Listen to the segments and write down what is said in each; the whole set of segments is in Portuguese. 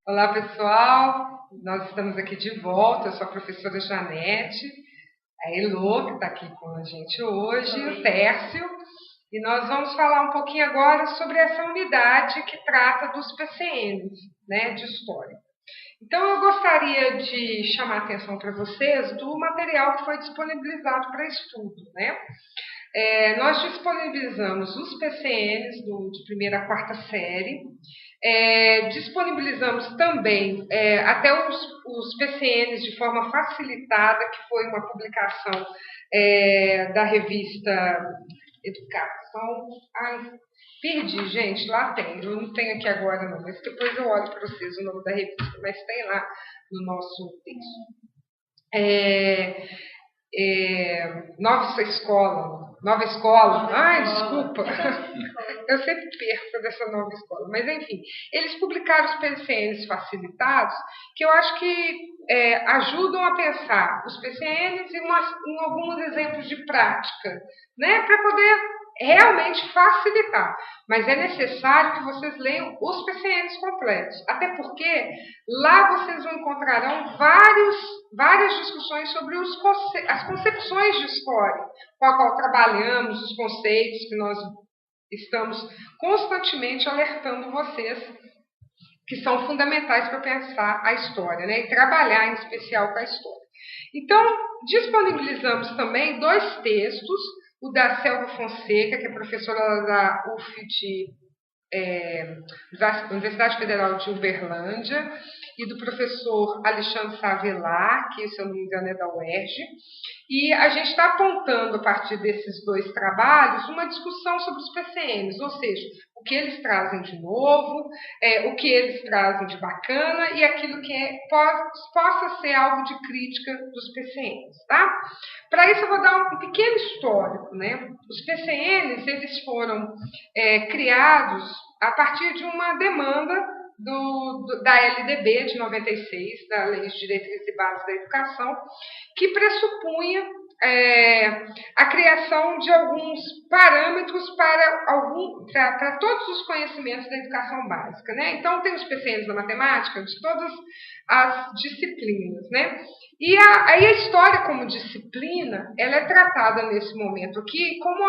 Olá, pessoal. Nós estamos aqui de volta. Eu sou a professora Janete, a Elô, que está aqui com a gente hoje, o Tércio. E nós vamos falar um pouquinho agora sobre essa unidade que trata dos PCNs, né, de História. Então, eu gostaria de chamar a atenção para vocês do material que foi disponibilizado para estudo, né? Nós disponibilizamos os PCNs de primeira a quarta série, disponibilizamos também até os PCNs de forma facilitada, que foi uma publicação da revista Educação. Ai, perdi, gente, lá tem. Eu não tenho aqui agora, não, mas depois eu olho para vocês o nome da revista, mas tem lá no nosso texto. Nova escola. Ai, desculpa. Eu sempre perco dessa nova escola. Mas, enfim, eles publicaram os PCNs facilitados, que eu acho que ajudam a pensar os PCNs em alguns exemplos de prática, né, para poder realmente facilitar. Mas é necessário que vocês leiam os PCNs completos, até porque lá vocês encontrarão várias discussões sobre as concepções de história com a qual trabalhamos, os conceitos que nós estamos constantemente alertando vocês, que são fundamentais para pensar a história, né, e trabalhar em especial com a história. Então, disponibilizamos também 2 textos, o da Selva Fonseca, que é professora da da Universidade Federal de Uberlândia, e do professor Alexandre Savelar, que, se eu não me engano, é da UERJ. E a gente está apontando, a partir desses 2 trabalhos, uma discussão sobre os PCNs, ou seja, o que eles trazem de novo, o que eles trazem de bacana e aquilo que possa ser algo de crítica dos PCNs, tá? Para isso eu vou dar um pequeno histórico, né? Os PCNs, eles foram criados a partir de uma demanda da LDB de 96, da Lei de Diretrizes e Bases da Educação, que pressupunha a criação de alguns parâmetros para todos os conhecimentos da educação básica, né? Então, tem os PCNs da matemática de todas as disciplinas, né? E aí a história como disciplina, ela é tratada nesse momento aqui como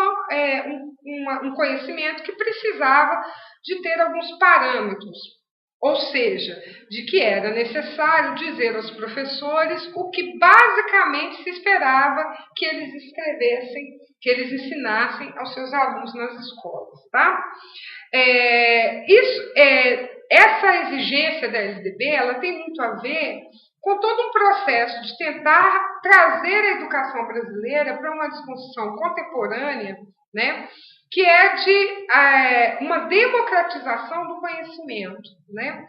um conhecimento que precisava de ter alguns parâmetros. Ou seja, de que era necessário dizer aos professores o que basicamente se esperava que eles escrevessem, que eles ensinassem aos seus alunos nas escolas, tá? Essa exigência da LDB, ela tem muito a ver com todo um processo de tentar trazer a educação brasileira para uma discussão contemporânea, né, que é de uma democratização do conhecimento, né?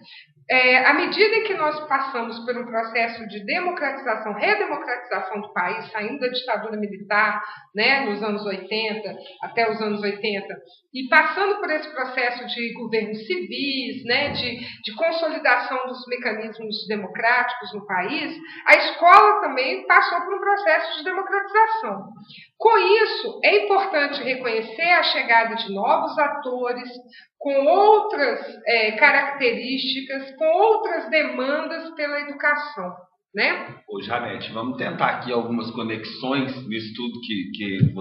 À medida em que nós passamos por um processo de democratização, redemocratização do país, saindo da ditadura militar, né, nos anos 80, até os anos 80, e passando por esse processo de governos civis, né, de consolidação dos mecanismos democráticos no país, a escola também passou por um processo de democratização. Com isso, é importante reconhecer a chegada de novos atores, com outras características, com outras demandas pela educação, né? Ô, Janete, vamos tentar aqui algumas conexões no estudo que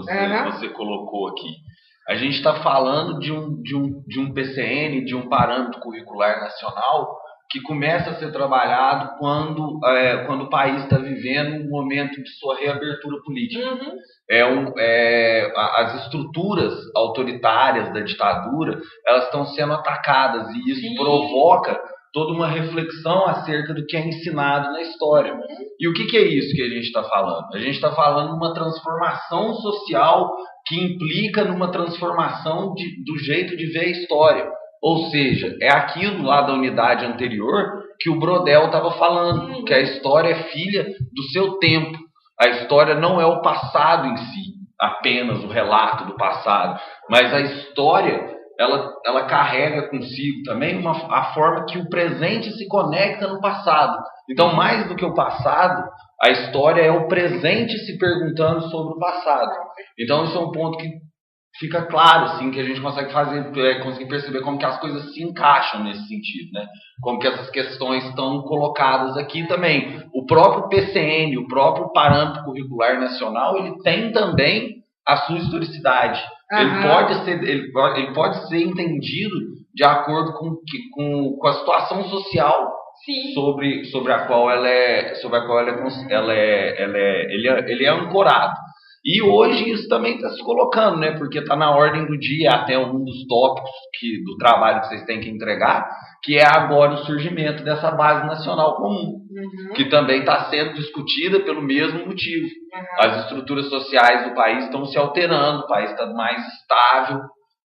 você colocou aqui. A gente está falando de um PCN, de um parâmetro curricular nacional, que começa a ser trabalhado quando o país está vivendo um momento de sua reabertura política. As estruturas autoritárias da ditadura, elas estão sendo atacadas, e isso provoca toda uma reflexão acerca do que é ensinado na história. E o que é isso que a gente está falando? A gente está falando de uma transformação social que implica numa transformação do jeito de ver a história. Ou seja, é aquilo lá da unidade anterior que o Brodel estava falando, que a história é filha do seu tempo. A história não é o passado em si, apenas o relato do passado, mas a história, ela carrega consigo também a forma que o presente se conecta no passado. Então, mais do que o passado, a história é o presente se perguntando sobre o passado. Então, isso é um ponto que fica claro, assim, que a gente consegue conseguir perceber como que as coisas se encaixam nesse sentido, né? Como que essas questões estão colocadas aqui também. O próprio PCN, o próprio Parâmetro Curricular Nacional, ele tem também a sua historicidade. Ele pode ser entendido de acordo com a situação social sobre a qual ele é ancorado. E hoje isso também está se colocando, né? Porque está na ordem do dia, até um dos tópicos do trabalho que vocês têm que entregar, que é agora o surgimento dessa base nacional comum, que também está sendo discutida pelo mesmo motivo. As estruturas sociais do país estão se alterando, o país está mais estável,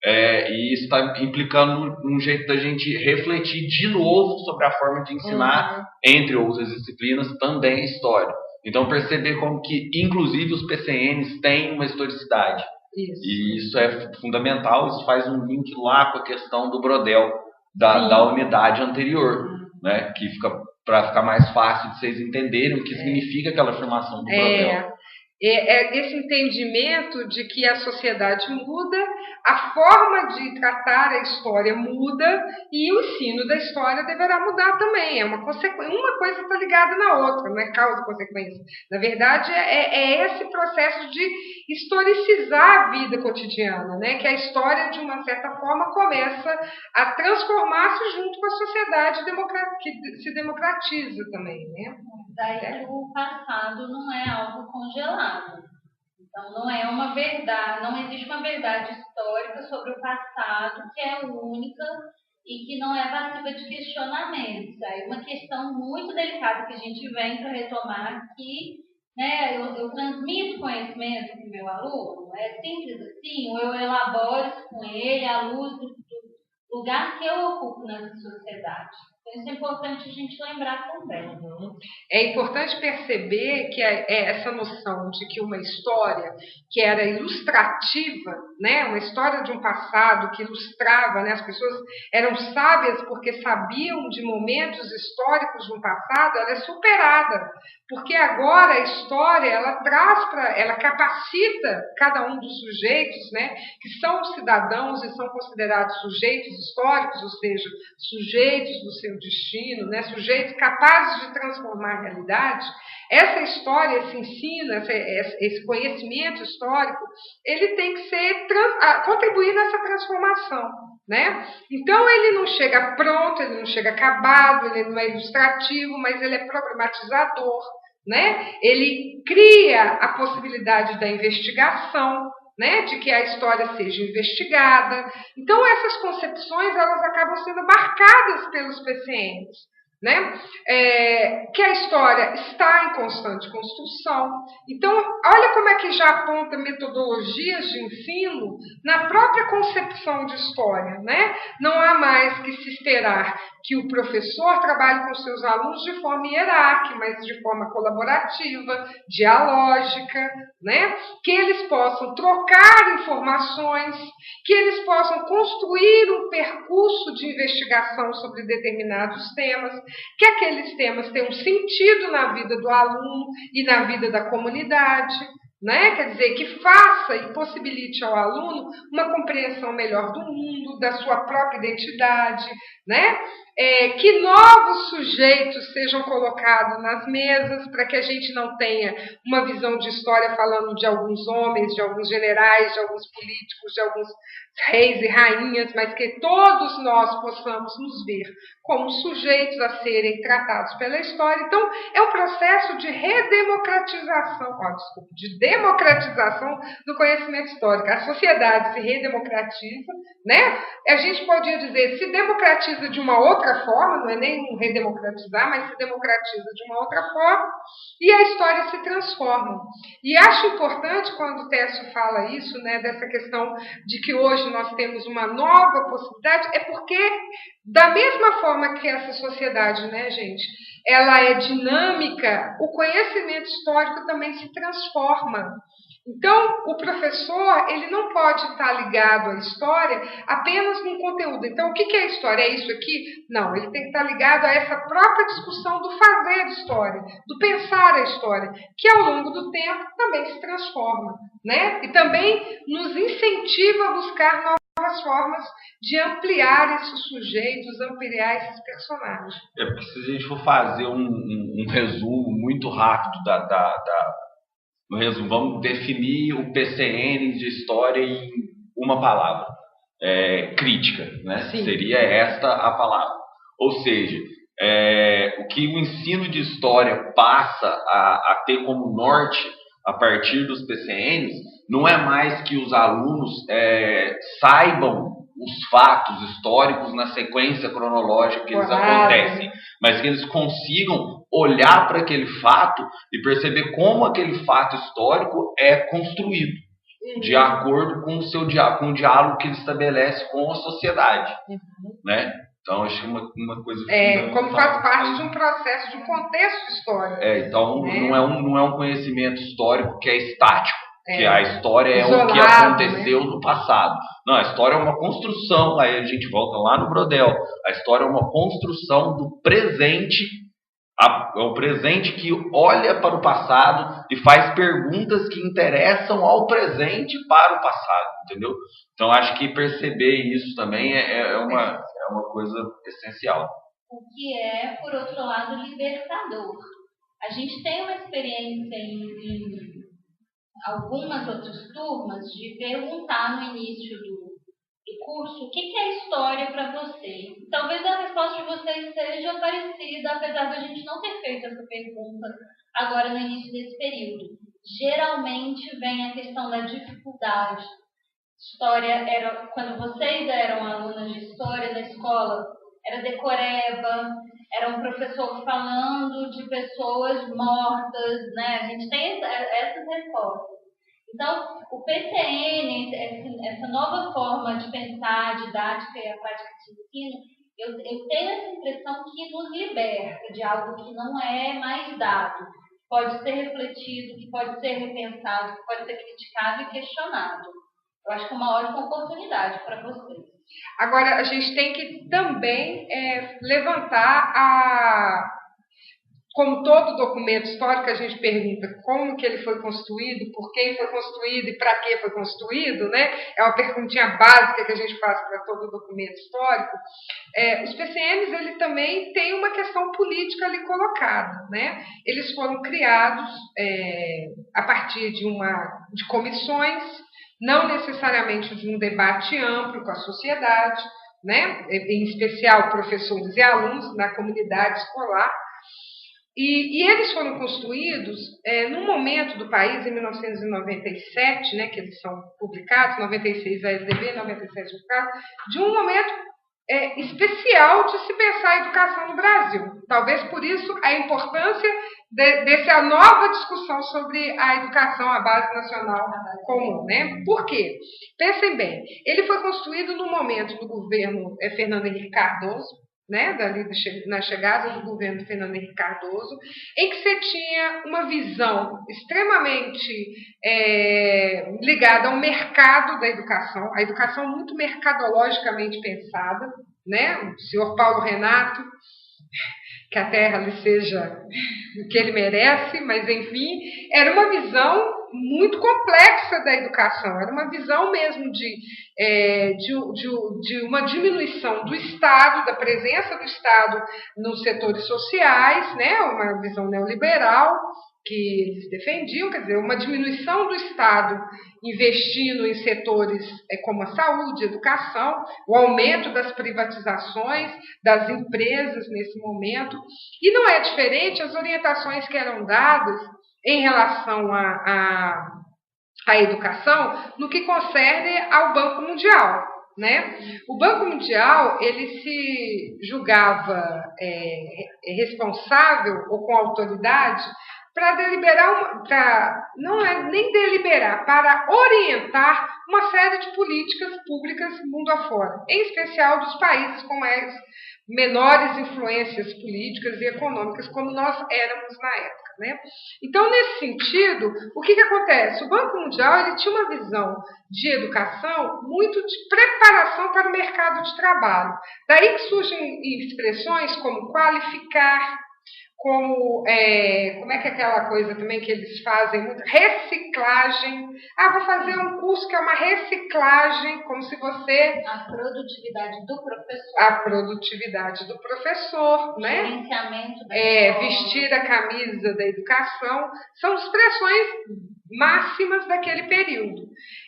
e isso está implicando um jeito da gente refletir de novo sobre a forma de ensinar, entre outras disciplinas, também a história. Então, perceber como que, inclusive, os PCNs têm uma historicidade. E isso é fundamental, isso faz um link lá com a questão do Brodel, da unidade anterior, né? Que para ficar mais fácil de vocês entenderem o que significa aquela afirmação do Brodel. Esse entendimento de que a sociedade muda, a forma de tratar a história muda e o ensino da história deverá mudar também. Uma coisa está ligada na outra, não é causa e consequência. Na verdade, é esse processo de historicizar a vida cotidiana, né? Que a história, de uma certa forma, começa a transformar-se junto com a sociedade que se democratiza também, né? Daí que o passado não é algo congelado. Então, não é uma verdade, não existe uma verdade histórica sobre o passado que é única e que não é passiva de questionamentos. Aí uma questão muito delicada que a gente vem para retomar aqui, né, eu transmito conhecimento para o meu aluno, é simples assim, ou eu elaboro isso com ele à luz do lugar que eu ocupo nessa sociedade. Isso é importante a gente lembrar também. É importante perceber que essa noção de que uma história que era ilustrativa, né, uma história de um passado que ilustrava, né, as pessoas eram sábias porque sabiam de momentos históricos de um passado, ela é superada. Porque agora a história, ela capacita cada um dos sujeitos, né, que são cidadãos e são considerados sujeitos históricos, ou seja, sujeitos do seu destino, né, sujeitos capazes de transformar a realidade. Essa história, esse ensino, esse conhecimento histórico, ele tem que contribuir nessa transformação, né? Então ele não chega pronto, ele não chega acabado, ele não é ilustrativo, mas ele é problematizador, né? Ele cria a possibilidade da investigação, né, de que a história seja investigada. Então essas concepções, elas acabam sendo marcadas pelos PCNs, né? Que a história está em constante construção. Então, olha como é que já aponta metodologias de ensino na própria concepção de história, né? Não há mais que se esperar que o professor trabalhe com seus alunos de forma hierárquica, mas de forma colaborativa, dialógica, né? Que eles possam trocar informações, que eles possam construir um percurso de investigação sobre determinados temas, que aqueles temas tenham sentido na vida do aluno e na vida da comunidade, né? Quer dizer, que faça e possibilite ao aluno uma compreensão melhor do mundo, da sua própria identidade, né? Que novos sujeitos sejam colocados nas mesas para que a gente não tenha uma visão de história falando de alguns homens, de alguns generais, de alguns políticos, de alguns reis e rainhas, mas que todos nós possamos nos ver como sujeitos a serem tratados pela história. Então, é um processo de de democratização do conhecimento histórico. A sociedade se redemocratiza, né? A gente podia dizer, se democratiza de uma outra forma, não é nem um redemocratizar, mas se democratiza de uma outra forma, e a história se transforma. E acho importante, quando o Técio fala isso, né, dessa questão de que hoje nós temos uma nova possibilidade, é porque, da mesma forma que essa sociedade, né, gente, ela é dinâmica, o conhecimento histórico também se transforma. Então, o professor, ele não pode estar ligado à história apenas num conteúdo. Então, o que é a história? É isso aqui? Não, ele tem que estar ligado a essa própria discussão do fazer história, do pensar a história, que ao longo do tempo também se transforma, né? E também nos incentiva a buscar novas formas de ampliar esses sujeitos, ampliar esses personagens. Porque se a gente for fazer um resumo muito rápido no resumo, vamos definir o PCN de história em uma palavra. Crítica, né? Seria esta a palavra. Ou seja, o que o ensino de história passa a ter como norte a partir dos PCNs não é mais que os alunos saibam os fatos históricos na sequência cronológica que eles acontecem, mas que eles consigam olhar para aquele fato e perceber como aquele fato histórico é construído, de acordo com com o diálogo que ele estabelece com a sociedade, né? Então, acho que uma coisa como faz parte de um processo, de um contexto histórico. Então, não é um conhecimento histórico que é estático, que a história é o que aconteceu no passado. Não, a história é uma construção, aí a gente volta lá no Brodel, a história é uma construção do presente, é o presente que olha para o passado e faz perguntas que interessam ao presente para o passado, entendeu? Então, acho que perceber isso também é uma coisa essencial. O que é, por outro lado, libertador. A gente tem uma experiência em algumas outras turmas de perguntar no início do curso o que é história para vocês. Talvez a resposta de vocês seja parecida, apesar de a gente não ter feito essa pergunta agora no início desse período. Geralmente vem a questão da dificuldade. História quando vocês eram alunas de história na escola, era decoreba, era um professor falando de pessoas mortas, né? A gente tem essas respostas. Então, o PCN, essa nova forma de pensar a didática e a prática de ensino, eu tenho essa impressão que nos liberta de algo que não é mais dado, que pode ser refletido, que pode ser repensado, que pode ser criticado e questionado. Eu acho que é uma ótima oportunidade para vocês. Agora, a gente tem que também levantar como todo documento histórico, a gente pergunta como que ele foi construído, por quem foi construído e para que foi construído, né? É uma perguntinha básica que a gente faz para todo documento histórico. Os PCNs, ele também tem uma questão política ali colocada, né? Eles foram criados a partir de comissões, não necessariamente de um debate amplo com a sociedade, né? Em especial professores e alunos na comunidade escolar. E eles foram construídos num momento do país, em 1997, né, que eles são publicados, 96 a SDB, 97 publicado, de um momento especial de se pensar a educação no Brasil. Talvez por isso a importância dessa nova discussão sobre a educação à base nacional comum, né? Por quê? Pensem bem, ele foi construído no momento do governo Fernando Henrique Cardoso, né, na chegada do governo Fernando Henrique Cardoso, em que você tinha uma visão extremamente ligada ao mercado da educação, a educação muito mercadologicamente pensada, né? O senhor Paulo Renato, que a terra lhe seja o que ele merece, mas enfim, era uma visão muito complexa da educação, era uma visão mesmo de uma diminuição do Estado, da presença do Estado nos setores sociais, né? Uma visão neoliberal que eles defendiam, quer dizer, uma diminuição do Estado investindo em setores como a saúde, a educação, o aumento das privatizações, das empresas nesse momento, e não é diferente as orientações que eram dadas em relação à educação no que concerne ao Banco Mundial, né? O Banco Mundial, ele se julgava responsável ou com autoridade para deliberar, não é nem deliberar, para orientar uma série de políticas públicas mundo afora, em especial dos países com menores influências políticas e econômicas, como nós éramos na época. né? Então, nesse sentido, o que acontece? O Banco Mundial ele tinha uma visão de educação muito de preparação para o mercado de trabalho. Daí que surgem expressões como qualificar, como é que é aquela coisa também que eles fazem muito? Reciclagem. Vou fazer um curso que é uma reciclagem, como se você... A produtividade do professor. A produtividade do professor, né? Gerenciamento da escola. Vestir a camisa da educação. São expressões máximas daquele período.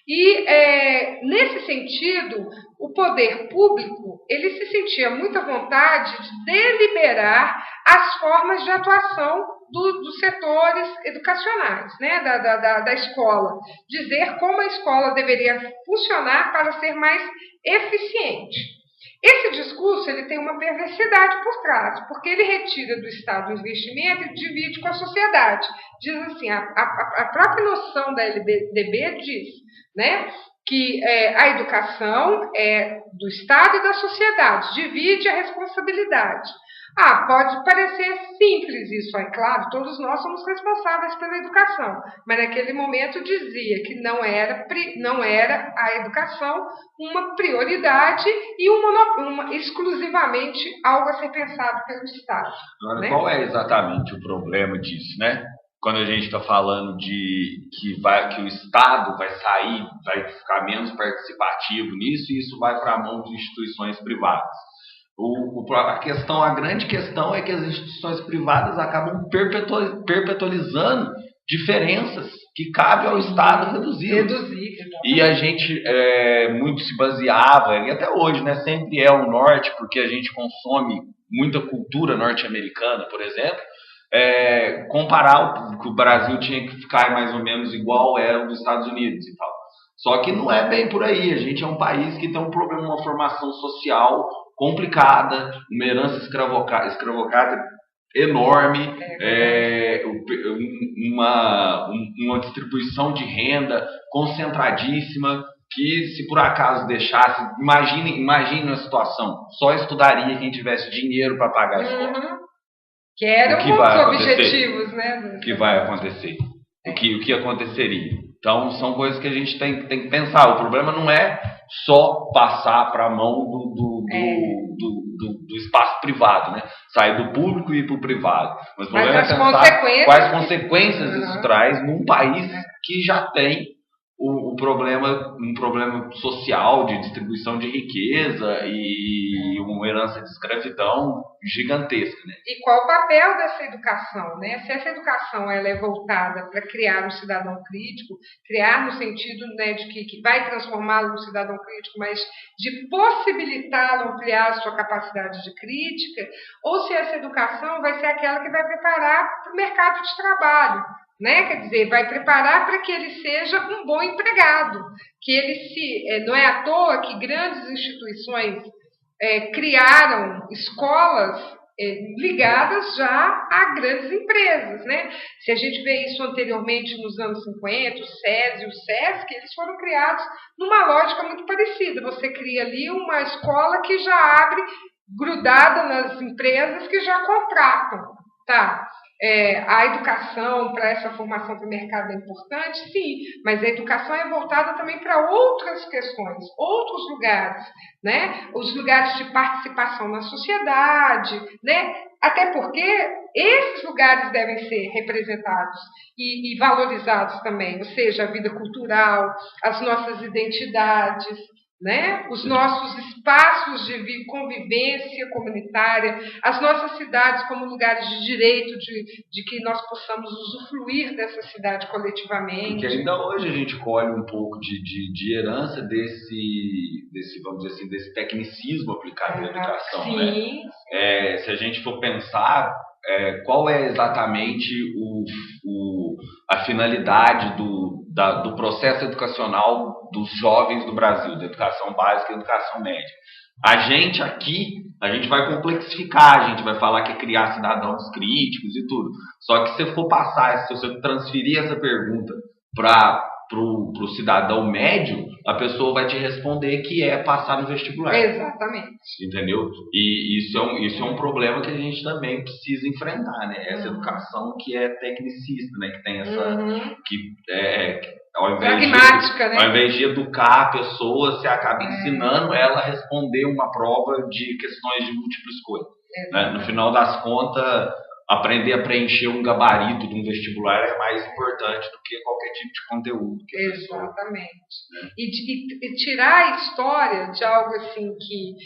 E, nesse sentido, o poder público ele se sentia muito à vontade de deliberar as formas de atuação dos setores educacionais, né, da escola. Dizer como a escola deveria funcionar para ser mais eficiente. Esse discurso ele tem uma perversidade por trás, porque ele retira do Estado o investimento e divide com a sociedade. Diz assim, a própria noção da LDB diz, né, que a educação é do Estado e da sociedade, divide a responsabilidade. Pode parecer simples isso, é claro, todos nós somos responsáveis pela educação, mas naquele momento dizia que não era a educação uma prioridade e exclusivamente algo a ser pensado pelo Estado. Agora, né? Qual é exatamente o problema disso, né? Quando a gente está falando de que o Estado vai sair, vai ficar menos participativo nisso, e isso vai para a mão de instituições privadas. A grande questão é que as instituições privadas acabam perpetualizando diferenças que cabe ao Estado reduzir. E a gente muito se baseava, e até hoje, né, sempre é o norte, porque a gente consome muita cultura norte-americana, por exemplo, comparar que o Brasil tinha que ficar mais ou menos igual era dos Estados Unidos e tal. Só que não é bem por aí. A gente é um país que tem um problema, uma formação social complicada, uma herança escravocrata enorme, uma distribuição de renda concentradíssima, que se por acaso deixasse, imagine uma situação, só estudaria quem tivesse dinheiro para pagar a escola. Que eram os objetivos, né? O que vai acontecer? O que aconteceria? Então, são coisas que a gente tem que pensar. O problema não é só passar para a mão do espaço privado, né? Sair do público e ir para o privado. Mas o problema é pensar quais consequências isso traz num país que já tem um problema social de distribuição de riqueza e uma herança de escravidão gigantesca, né? E qual o papel dessa educação, né? Se essa educação ela é voltada para criar um cidadão crítico, criar no sentido, né, de que vai transformá-lo num cidadão crítico, mas de possibilitá-lo ampliar a sua capacidade de crítica, ou se essa educação vai ser aquela que vai preparar para o mercado de trabalho, né? Quer dizer, vai preparar para que ele seja um bom empregado, que ele não é à toa que grandes instituições criaram escolas ligadas já a grandes empresas, né? Se a gente vê isso anteriormente nos anos 50, o SES e o SESC, eles foram criados numa lógica muito parecida. Você cria ali uma escola que já abre grudada nas empresas que já contratam, tá? A educação para essa formação para o mercado é importante, sim, mas a educação é voltada também para outras questões, outros lugares, né? Os lugares de participação na sociedade, né? Até porque esses lugares devem ser representados e valorizados também, ou seja, a vida cultural, as nossas identidades, né? Os nossos espaços de convivência comunitária, as nossas cidades como lugares de direito, de que nós possamos usufruir dessa cidade coletivamente. Porque ainda hoje a gente colhe um pouco de herança desse, vamos dizer assim, desse tecnicismo aplicado na educação. Sim. Né? Se a gente for pensar qual é exatamente a finalidade do processo educacional dos jovens do Brasil, da educação básica e educação média. A gente vai complexificar, a gente vai falar que é criar cidadãos críticos e tudo. Só que se você transferir essa pergunta para pro cidadão médio, a pessoa vai te responder que é passar no vestibular. Exatamente. Entendeu? E isso é um problema que a gente também precisa enfrentar, né? Essa educação que é tecnicista, né? Que tem essa... Pragmática, né? Ao invés de educar a pessoa, você acaba ensinando ela a responder uma prova de questões de múltipla escolha. Né? No final das contas, aprender a preencher um gabarito de um vestibular é mais importante do que qualquer tipo de conteúdo. Exatamente. E tirar a história de algo assim que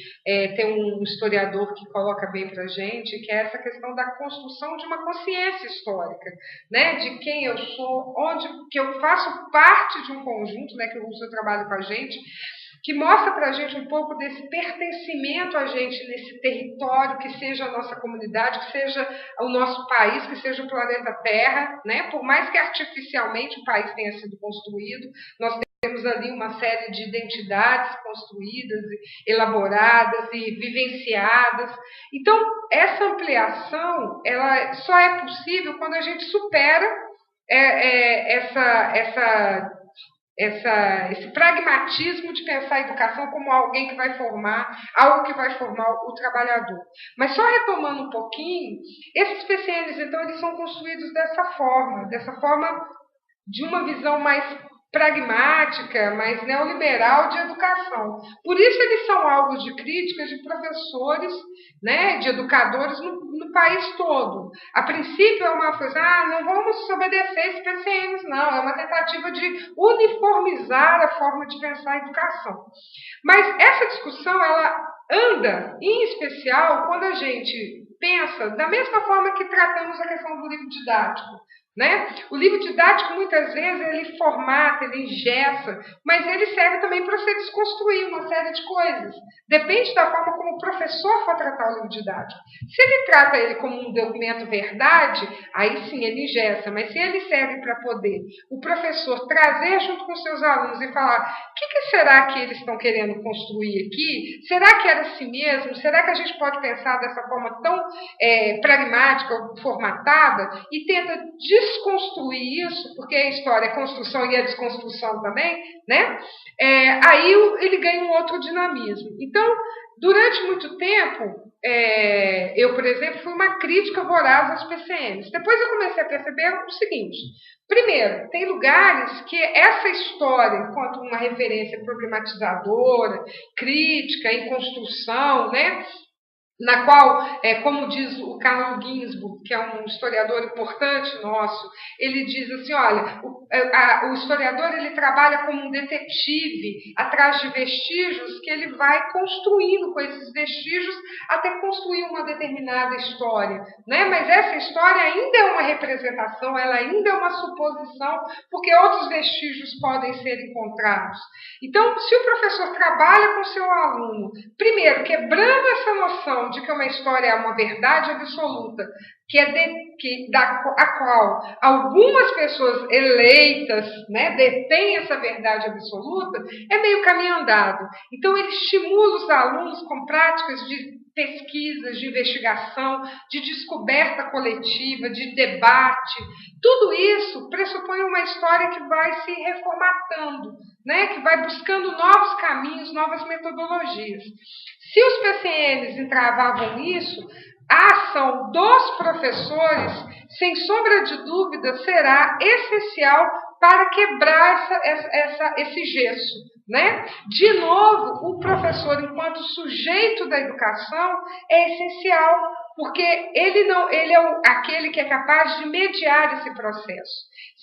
tem um historiador que coloca bem pra gente, que é essa questão da construção de uma consciência histórica, né? De quem eu sou, onde que eu faço parte de um conjunto, né? Que o Rousseau trabalha com a gente, que mostra para a gente um pouco desse pertencimento a gente nesse território, que seja a nossa comunidade, que seja o nosso país, que seja o planeta Terra, né? Por mais que artificialmente o país tenha sido construído, nós temos ali uma série de identidades construídas, elaboradas e vivenciadas. Então, essa ampliação ela só é possível quando a gente supera esse pragmatismo de pensar a educação como algo que vai formar o trabalhador. Mas só retomando um pouquinho, esses PCNs, então, eles são construídos dessa forma de uma visão mais pragmática, mais neoliberal de educação. Por isso eles são alvos de críticas de professores, né, de educadores no país todo. A princípio é uma coisa, não vamos obedecer esses PCNs, não. É uma tentativa de uniformizar a forma de pensar a educação. Mas essa discussão, ela anda, em especial, quando a gente pensa da mesma forma que tratamos a questão do livro didático. Né? O livro didático, muitas vezes, ele formata, ele engessa, mas ele serve também para você desconstruir uma série de coisas. Depende da forma como o professor for tratar o livro didático. Se ele trata ele como um documento verdade, aí sim ele engessa, mas se ele serve para poder o professor trazer junto com os seus alunos e falar o que será que eles estão querendo construir aqui? Será que era assim mesmo? Será que a gente pode pensar dessa forma tão pragmática, formatada, e tenta desconstruir isso, porque a história é construção e é desconstrução também, né? Aí ele ganha um outro dinamismo. Então, durante muito tempo, eu, por exemplo, fui uma crítica voraz aos PCNs. Depois eu comecei a perceber o seguinte: primeiro, tem lugares que essa história, enquanto uma referência problematizadora, crítica, em construção, né? Na qual, como diz o Carlo Ginzburg, que é um historiador importante nosso, ele diz assim, olha, o historiador ele trabalha como um detetive atrás de vestígios que ele vai construindo com esses vestígios até construir uma determinada história, né? Mas essa história ainda é uma representação, ela ainda é uma suposição, porque outros vestígios podem ser encontrados. Então, se o professor trabalha com seu aluno, primeiro, quebrando essa noção de que uma história é uma verdade absoluta, a qual algumas pessoas eleitas, né, detêm essa verdade absoluta, é meio caminho andado. Então, ele estimula os alunos com práticas de pesquisas, de investigação, de descoberta coletiva, de debate. Tudo isso pressupõe uma história que vai se reformatando, né, que vai buscando novos caminhos, novas metodologias. Se os PCNs entravavam isso, a ação dos professores, sem sombra de dúvida, será essencial para quebrar esse gesso, né? De novo, o professor, enquanto sujeito da educação, é essencial, porque ele é aquele que é capaz de mediar esse processo.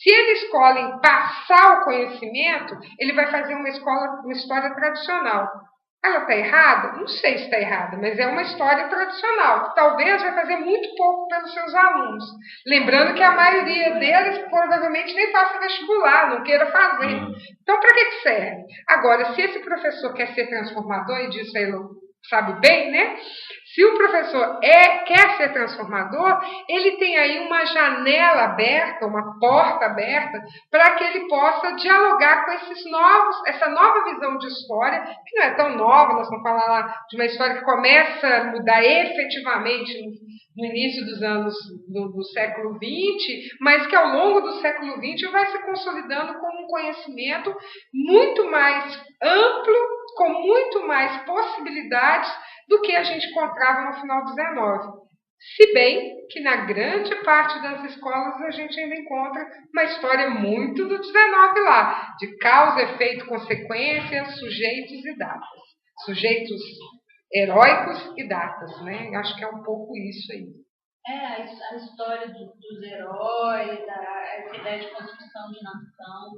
Se ele escolhe passar o conhecimento, ele vai fazer uma história tradicional. Ela está errada? Não sei se está errada, mas é uma história tradicional, que talvez vai fazer muito pouco pelos seus alunos. Lembrando que a maioria deles provavelmente nem faça vestibular, não queira fazer. Então, para que serve? Agora, se esse professor quer ser transformador, e disso ele sabe bem, né? Se o professor quer ser transformador, ele tem aí uma janela aberta, uma porta aberta, para que ele possa dialogar com essa nova visão de história, que não é tão nova, nós vamos falar lá de uma história que começa a mudar efetivamente no início dos anos do século XX, mas que ao longo do século XX vai se consolidando como um conhecimento muito mais amplo, com muito mais possibilidades do que a gente encontrava no final do XIX. Se bem que na grande parte das escolas a gente ainda encontra uma história muito do XIX lá, de causa, efeito, consequência, sujeitos e datas. Sujeitos heróicos e datas, né? Acho que é um pouco isso aí. A história dos heróis, essa ideia de construção de nação.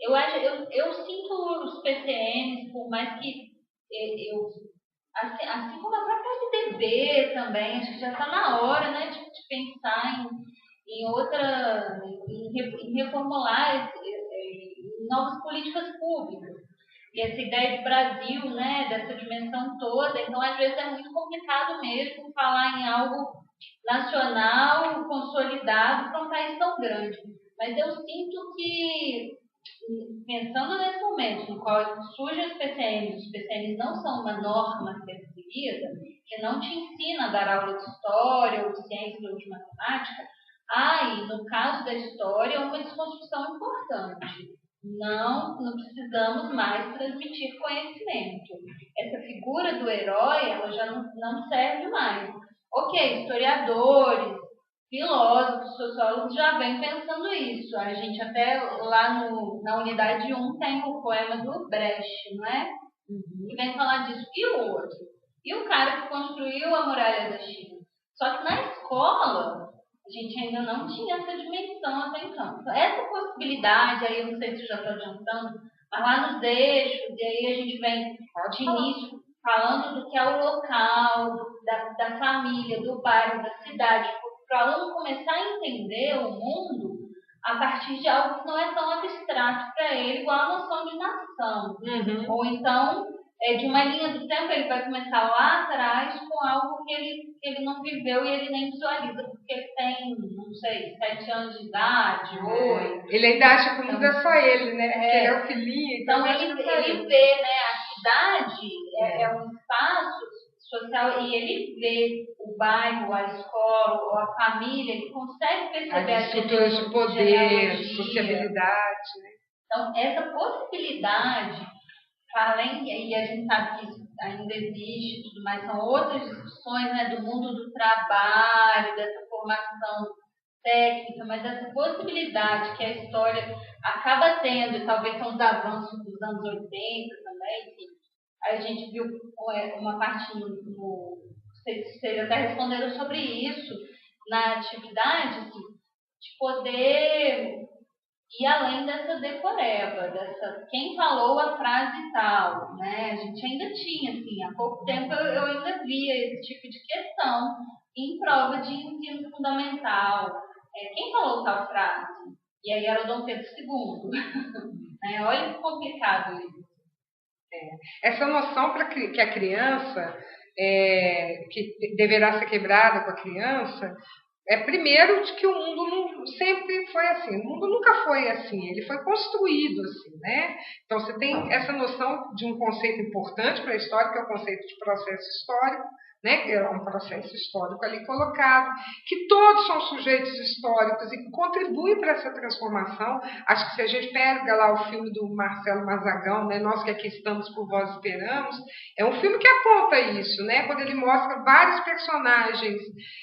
Eu sinto os PCNs, por mais que assim como a própria FDB também, acho que já está na hora, né, de pensar em reformular em novas políticas públicas. E essa ideia de Brasil, né, dessa dimensão toda, então às vezes é muito complicado mesmo falar em algo nacional, consolidado para um país tão grande. Mas eu sinto que, pensando nesse momento no qual surgem os PCNs não são uma norma a ser seguida, que não te ensina a dar aula de história, ou de ciência, ou de matemática, e no caso da história, uma desconstrução importante. Não precisamos mais transmitir conhecimento. Essa figura do herói, ela já não serve mais. Ok, historiadores, filósofos, sociólogos já vêm pensando isso. A gente até lá na unidade 1 tem o poema do Brecht, não é? Que vem falar disso. E o outro? E o cara que construiu a muralha da China? Só que na escola, a gente ainda não tinha essa dimensão até então. Essa possibilidade, aí eu não sei se já estou adiantando, mas lá nos eixos, e aí a gente vem de início falando do que é o local, da família, do bairro, da cidade, para o aluno começar a entender o mundo a partir de algo que não é tão abstrato para ele, igual a noção de nação. Ou então, de uma linha do tempo, ele vai começar lá atrás com algo que ele não viveu e ele nem visualiza, porque ele tem, não sei, 7 anos de idade, 8. Ele ainda acha que o mundo é só ele, né? Porque ele é o filhinho. Então ele vê, né, a cidade é um espaço social, e ele vê o bairro, a escola, ou a família, ele consegue perceber as estruturas de poder, sociabilidade, né? Então, essa possibilidade, além, e a gente sabe que isso ainda existe, tudo mais, são outras discussões, né, do mundo do trabalho, dessa formação técnica, mas essa possibilidade que a história acaba tendo, e talvez são os avanços dos anos 80 também, que a gente viu uma parte vocês até responderam sobre isso na atividade, assim, de poder ir além dessa decoreba, quem falou a frase tal, né? A gente ainda tinha, assim, há pouco tempo eu ainda via esse tipo de questão em prova de ensino fundamental. Quem falou tal frase? E aí era o Dom Pedro II. Né? Olha que complicado isso. Essa noção que a criança, que deverá ser quebrada com a criança, primeiro de que o mundo não sempre foi assim, o mundo nunca foi assim, ele foi construído assim, né? Então você tem essa noção de um conceito importante para a história, que é o conceito de processo histórico, né? Que é um processo histórico ali colocado, que todos são sujeitos históricos e que contribuem para essa transformação. Acho que se a gente pega lá o filme do Marcelo Mazagão, né? Nós que aqui estamos por vós esperamos, é um filme que aponta isso, né? Quando ele mostra vários personagens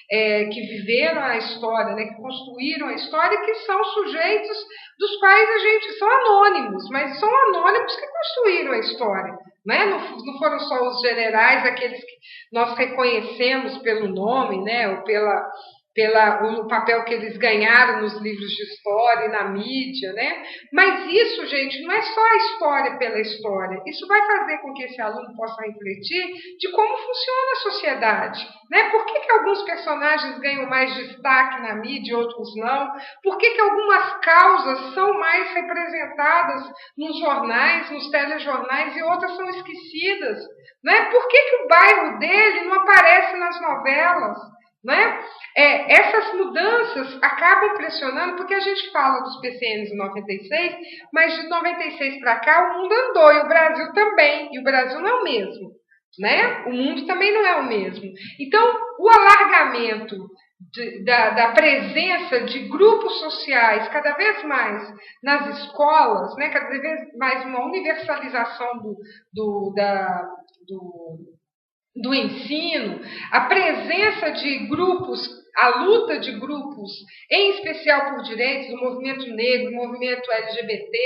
que viveram a história, né? Que construíram a história, que são sujeitos dos quais a gente são anônimos, mas são anônimos que construíram a história. Né? Não foram só os generais, aqueles que nós reconhecemos pelo nome, né? Ou pelo papel que eles ganharam nos livros de história e na mídia, né? Mas isso, gente, não é só a história pela história. Isso vai fazer com que esse aluno possa refletir de como funciona a sociedade, né? Por que alguns personagens ganham mais destaque na mídia e outros não? Por que algumas causas são mais representadas nos jornais, nos telejornais, e outras são esquecidas, né? Por que o bairro dele não aparece nas novelas? Né? Essas mudanças acabam pressionando, porque a gente fala dos PCNs em 96, mas de 96 para cá o mundo andou, e o Brasil também, e o Brasil não é o mesmo. né? O mundo também não é o mesmo. Então, o alargamento da presença de grupos sociais cada vez mais nas escolas, né? Cada vez mais uma universalização do ensino, a presença de grupos, a luta de grupos, em especial por direitos, o movimento negro, o movimento LGBT,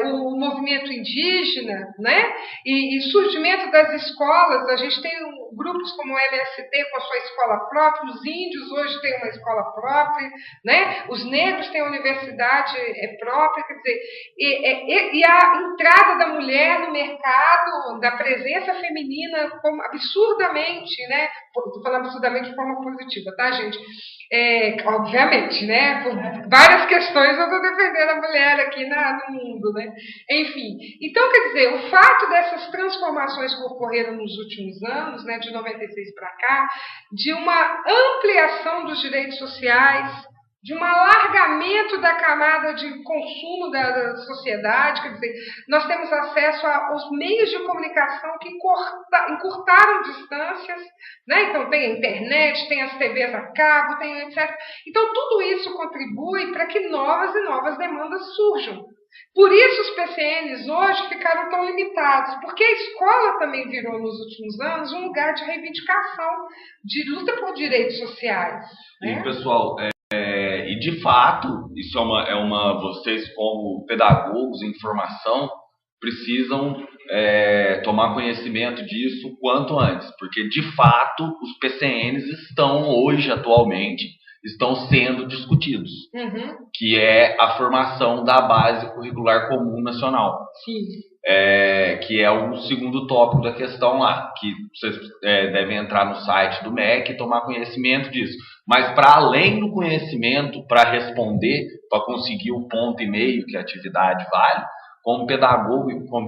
o movimento indígena, né? E surgimento das escolas, a gente tem grupos como o MST com a sua escola própria, os índios hoje têm uma escola própria, né? Os negros têm a universidade própria, quer dizer, e a entrada da mulher no mercado, da presença feminina como absurdamente, né? Estou falando absurdamente de forma positiva, tá, gente? Obviamente, né? Por várias questões eu estou defendendo a mulher aqui no mundo, né? Enfim, então, quer dizer, o fato dessas transformações que ocorreram nos últimos anos, né, de 96 para cá, de uma ampliação dos direitos sociais, de um alargamento da camada de consumo da sociedade, quer dizer, nós temos acesso aos meios de comunicação que encurtaram distâncias, né? Então tem a internet, tem as TVs a cabo, tem etc. Então tudo isso contribui para que novas e novas demandas surjam. Por isso os PCNs hoje ficaram tão limitados, porque a escola também virou nos últimos anos um lugar de reivindicação, de luta por direitos sociais. Né? E pessoal, e de fato, isso vocês como pedagogos em formação precisam tomar conhecimento disso quanto antes, porque de fato os PCNs estão hoje, atualmente, estão sendo discutidos, que é a formação da Base Curricular Comum Nacional. Sim. Que é o segundo tópico da questão lá, que vocês devem entrar no site do MEC e tomar conhecimento disso. Mas para além do conhecimento, para responder, para conseguir o ponto e meio que a atividade vale, como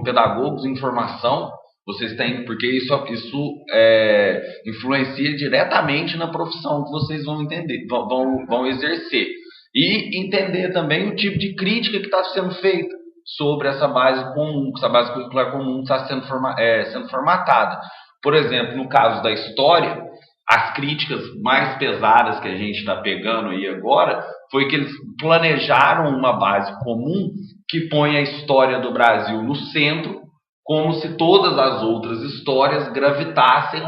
pedagogos em formação, vocês têm, porque isso influencia diretamente na profissão que vocês vão entender, vão exercer. E entender também o tipo de crítica que está sendo feita sobre essa base comum, essa base curricular comum está sendo formatada. Por exemplo, no caso da história, as críticas mais pesadas que a gente está pegando aí agora foi que eles planejaram uma base comum que põe a história do Brasil no centro, como se todas as outras histórias gravitassem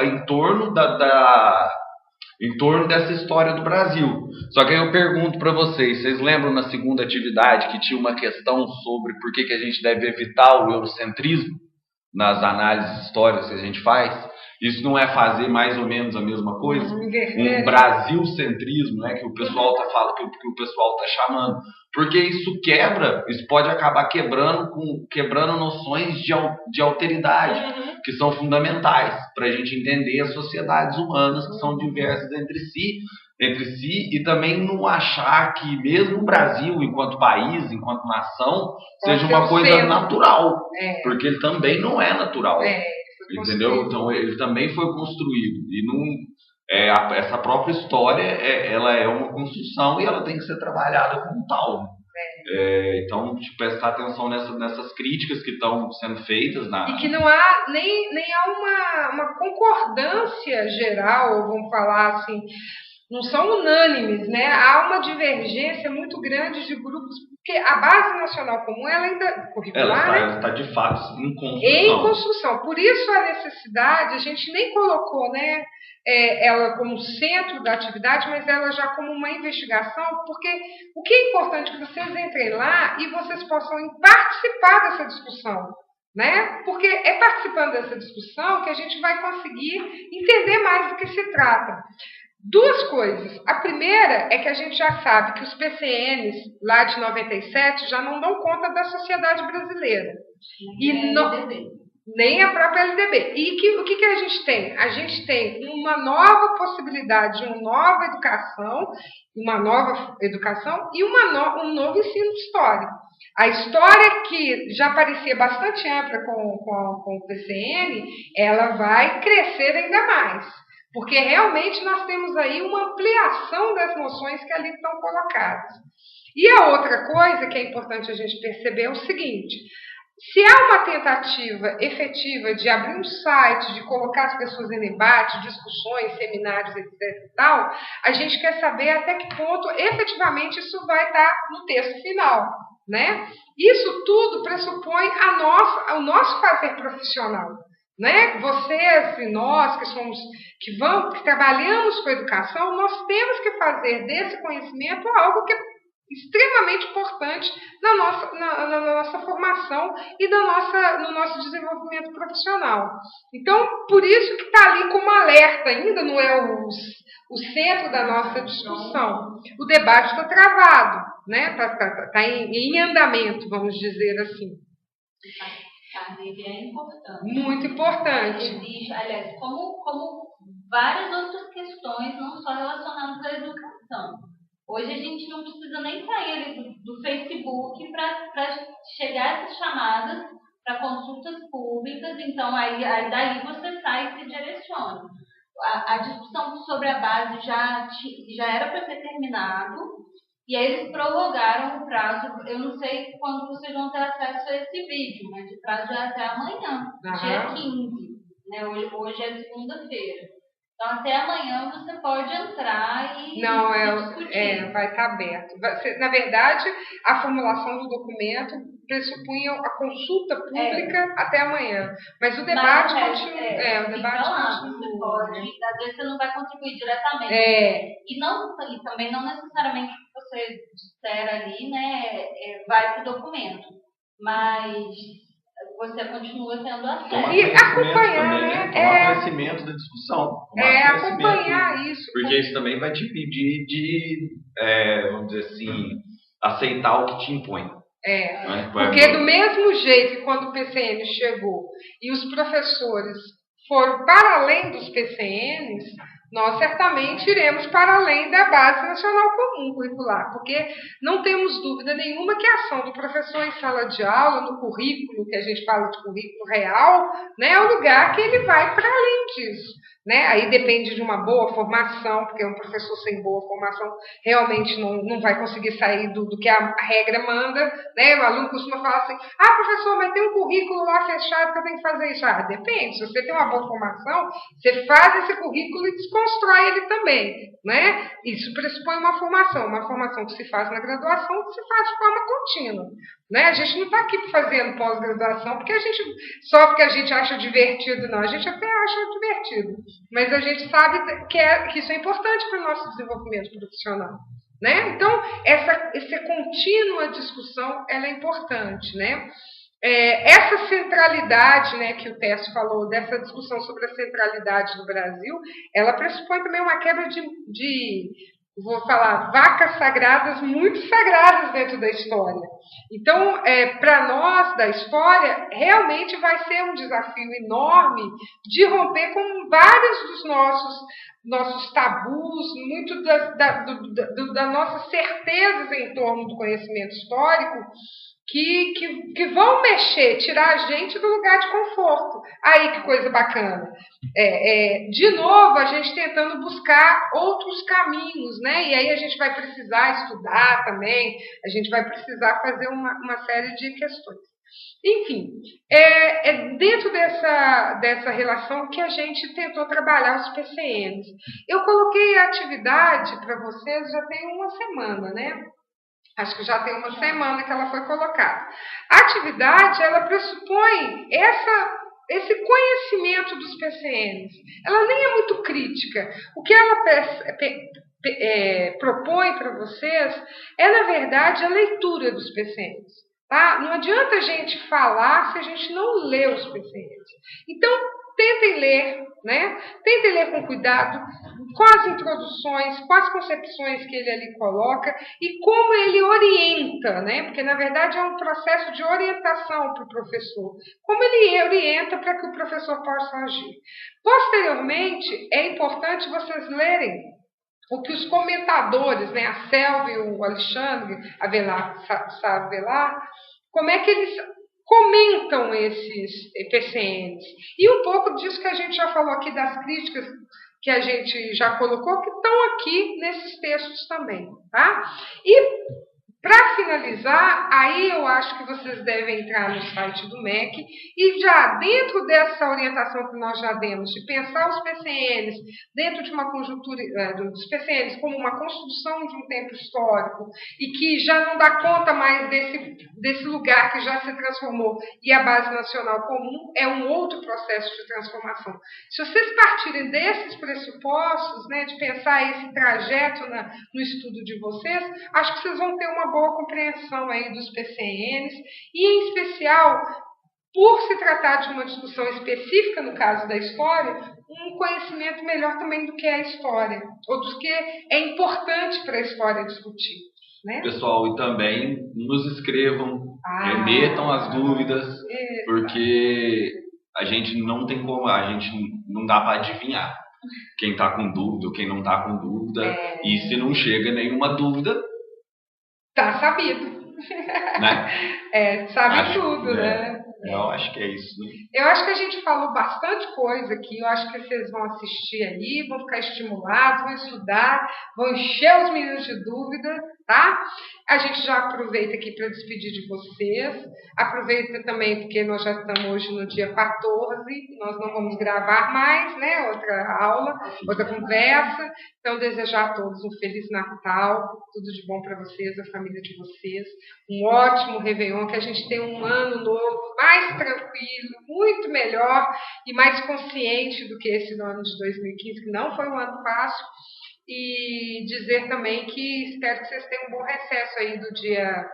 em torno dessa história do Brasil. Só que aí eu pergunto para vocês lembram na segunda atividade que tinha uma questão sobre por que a gente deve evitar o eurocentrismo nas análises históricas que a gente faz? Isso não é fazer mais ou menos a mesma coisa? Um brasilcentrismo, né, que o pessoal está falando, que o pessoal está chamando. Porque isso pode acabar quebrando noções de alteridade, que são fundamentais para a gente entender as sociedades humanas, que são diversas entre si, e também não achar que mesmo o Brasil, enquanto país, enquanto nação, seja uma coisa natural, porque ele também não é natural. Entendeu? Então ele também foi construído e não essa própria história ela é uma construção e ela tem que ser trabalhada como tal. Então prestar atenção nessas críticas que estão sendo feitas e que não há nem há uma concordância geral, vamos falar assim, não são unânimes, né? Há uma divergência muito grande de grupos, porque a Base Nacional Comum, ela ainda curricular, ela está de fato em construção. Em construção. Por isso a necessidade, a gente nem colocou, né, ela como centro da atividade, mas ela já como uma investigação, porque o que é importante é que vocês entrem lá e vocês possam participar dessa discussão. Né? Porque é participando dessa discussão que a gente vai conseguir entender mais do que se trata. Duas coisas. A primeira é que a gente já sabe que os PCNs lá de 97 já não dão conta da sociedade brasileira. Nem a própria LDB. E o que a gente tem? A gente tem uma nova possibilidade de uma nova educação e um novo ensino de história. A história que já parecia bastante ampla com o PCN, ela vai crescer ainda mais. Porque realmente nós temos aí uma ampliação das noções que ali estão colocadas. E a outra coisa que é importante a gente perceber é o seguinte: se há uma tentativa efetiva de abrir um site, de colocar as pessoas em debate, discussões, seminários, etc. e tal, a gente quer saber até que ponto efetivamente isso vai estar no texto final, né? Isso tudo pressupõe o nosso fazer profissional, né? Vocês e nós que trabalhamos com educação, nós temos que fazer desse conhecimento algo que é extremamente importante na nossa formação e no nosso desenvolvimento profissional. Então, por isso que está ali como alerta, ainda não é o centro da nossa discussão. O debate está travado, né? Tá em andamento, vamos dizer assim. Ele é importante. Muito importante. Existe, aliás, como várias outras questões, não só relacionadas à educação. Hoje a gente não precisa nem sair do Facebook para chegar a essas chamadas para consultas públicas, então aí daí você sai e se direciona. A discussão sobre a base já era para ter terminado, e aí eles prorrogaram o prazo. Eu não sei quando vocês vão ter acesso a esse vídeo, mas o prazo é até amanhã, dia 15, né? Hoje é segunda-feira. Então, até amanhã você pode entrar e discutir. Vai estar aberto. Na verdade, a formulação do documento pressupunha a consulta pública até amanhã. Mas o debate continua. O debate continua. Você pode, às vezes você não vai contribuir diretamente. E também não necessariamente o que você disser ali, né, vai para o documento. Mas você continua tendo acesso. E acompanhar, também, né? Tomar conhecimento da discussão. Acompanhar isso. Porque isso também vai te impedir de, vamos dizer assim, aceitar o que te impõe. Né? Porque do mesmo jeito que quando o PCN chegou e os professores foram para além dos PCNs, nós certamente iremos para além da Base Nacional Comum Curricular, porque não temos dúvida nenhuma que a ação do professor em sala de aula, no currículo, que a gente fala de currículo real, né, é o lugar que ele vai para além disso. Né? Aí depende de uma boa formação, porque um professor sem boa formação realmente não vai conseguir sair do que a regra manda. Né? O aluno costuma falar assim, professor, mas tem um currículo lá fechado que eu tenho que fazer isso. Depende, se você tem uma boa formação, você faz esse currículo e desconstrói ele também. Né? Isso pressupõe uma formação que se faz na graduação, que se faz de forma contínua. Né? A gente não está aqui fazendo pós-graduação só porque a gente acha divertido, não. A gente até acha divertido, mas a gente sabe que isso é importante para o nosso desenvolvimento profissional. Né? Então, essa contínua discussão ela é importante. Né? Essa centralidade, né, que o Tércio falou, dessa discussão sobre a centralidade do Brasil, ela pressupõe também uma quebra vou falar, vacas sagradas, muito sagradas dentro da história. Então, para nós da história, realmente vai ser um desafio enorme de romper com vários dos nossos tabus, muito das nossas certezas em torno do conhecimento histórico, que vão tirar a gente do lugar de conforto. Aí que coisa bacana. De novo, a gente tentando buscar outros caminhos, né? E aí a gente vai precisar estudar também, a gente vai precisar fazer uma série de questões. Enfim, dentro dessa relação que a gente tentou trabalhar os PCNs. Eu coloquei a atividade para vocês já tem uma semana, né? Acho que já tem uma semana que ela foi colocada. A atividade, ela pressupõe esse conhecimento dos PCNs. Ela nem é muito crítica. O que ela propõe para vocês na verdade, a leitura dos PCNs. Tá? Não adianta a gente falar se a gente não lê os PCNs. Então, tentem ler, né? Tentem ler com cuidado, com as introduções, com as concepções que ele ali coloca e como ele orienta, né? Porque, na verdade, é um processo de orientação para o professor. Como ele orienta para que o professor possa agir. Posteriormente, é importante vocês lerem o que os comentadores, né? A Selva e o Alexandre Avelar, como é que eles comentam esses PCNs. E um pouco disso que a gente já falou aqui, das críticas que a gente já colocou, que estão aqui nesses textos também. Tá? E Para finalizar, aí eu acho que vocês devem entrar no site do MEC e já dentro dessa orientação que nós já demos, de pensar os PCNs dentro de uma conjuntura dos PCNs como uma construção de um tempo histórico e que já não dá conta mais desse lugar que já se transformou e a Base Nacional Comum é um outro processo de transformação. Se vocês partirem desses pressupostos, né, de pensar esse trajeto no estudo de vocês, acho que vocês vão ter uma boa compreensão aí dos PCNs e, em especial, por se tratar de uma discussão específica no caso da história, um conhecimento melhor também do que é a história, ou do que é importante para a história discutir. Né? Pessoal, e também nos escrevam, remetam as dúvidas, porque a gente não tem como, a gente não dá para adivinhar quem está com dúvida ou quem não está com dúvida, e se não chega nenhuma dúvida, tá sabido. Né? Sabe tudo, né? Eu acho que é isso. Né? Eu acho que a gente falou bastante coisa aqui. Eu acho que vocês vão assistir aí, vão ficar estimulados, vão estudar, vão encher os meninos de dúvida, tá? A gente já aproveita aqui para despedir de vocês. Aproveita também porque nós já estamos hoje no dia 14, nós não vamos gravar mais, né? Outra aula, outra conversa. Então, desejar a todos um Feliz Natal, tudo de bom para vocês, a família de vocês. Um ótimo Réveillon, que a gente tenha um ano novo mais tranquilo, muito melhor e mais consciente do que esse ano de 2015, que não foi um ano fácil. E dizer também que espero que vocês tenham um bom recesso aí do dia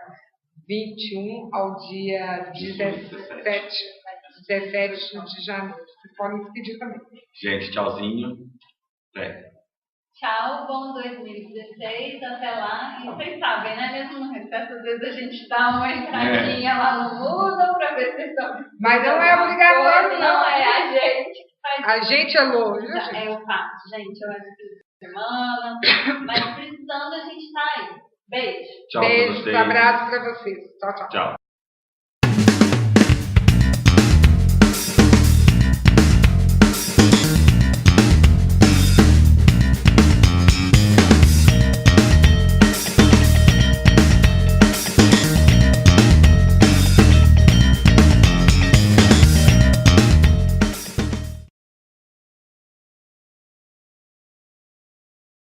21 ao dia 17 de janeiro. Vocês podem se pedir também. Gente, tchauzinho. Tchau, bom 2016, até lá. E vocês sabem, né? Mesmo no recesso, às vezes a gente dá uma entradinha lá no Moodle para ver se estão... Mas não é obrigatório, não. É a gente que faz. A gente é louco. Eu faço, gente. Eu acho que semana, mas precisando a gente tá aí. Beijo. Tchau. Beijos, abraços para vocês. Tchau, tchau. Tchau.